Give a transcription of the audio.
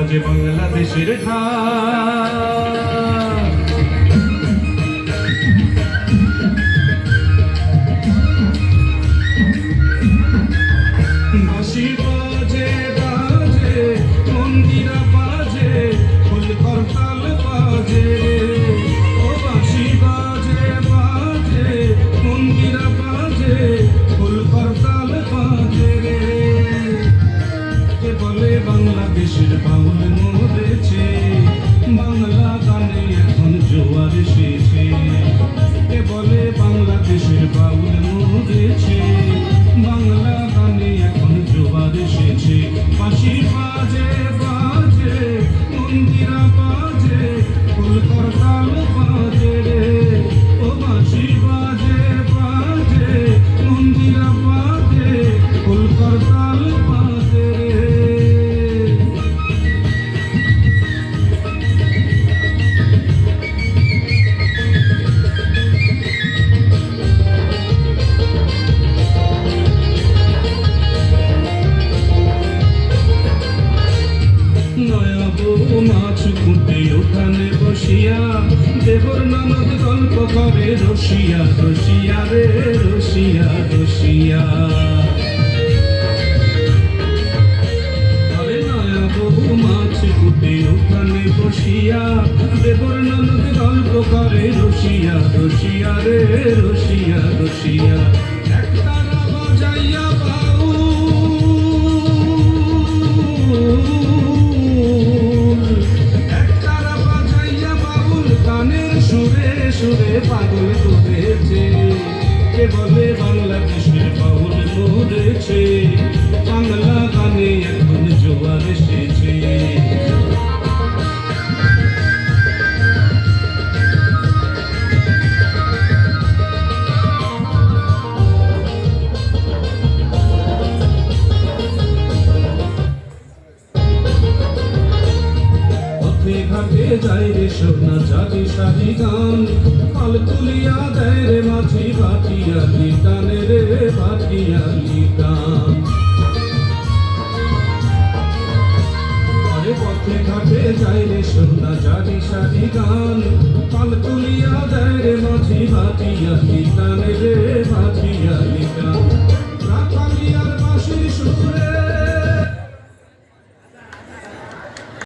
বাজে বাংলাদেশের ঢাক। বাঁশি বাজে বাজে মন্দিরা বাজে ফুল করতাল বাজে, ও বাঁশি বাজে বাজে মন্দিরা বাজে ফুল করতাল বাজে রে। কে বলে বাংলাদেশের বাউল মরেছে, বাংলা গানে এখন জোয়ার এসেছে। কে বলে বাংলাদেশের বাউল মরেছে, বাংলা গানে এখন জোয়ার এসেছে। বাঁশি বাজে বাজে মন্দিরা বাজে ফুল করতাল বাজে রে, ও বাঁশি বাজে বাজে মন্দিরা বাজে ফুল করতাল বাজে রে। নয়া বউ মাছ কুটে উঠানে বসিয়া দেবর ননদ গল্প করে রসিয়া রসিয়া রে রসিয়া রসিয়া। আরে নয়া বউ মাছ কুটে উঠানে বসিয়া দেবর ননদ গল্প করে রসিয়া রসিয়া রে রসিয়া রসিয়া। একতারা বাজাইয়া সুরে সুরে পাগল করেছে। কে বলে বাংলাদেশের বাউল মরেছে, বাংলা গানে এখন জোয়ার এসেছে। ঘাটে যাই রে সোনা জারি সারি গান, পাল তুলিয়া দেয় রে মাঝি বাটিয়ালি টানে রে বাটিয়ালি টান। আরে পথে ঘাটে যাই রে সোনা জারি সারি গান, পাল তুলিয়া দেয় রে মাঝি বাটিয়ালি টানে রে বাটিয়ালি টান। রাখালিয়ার বাঁশির সুরে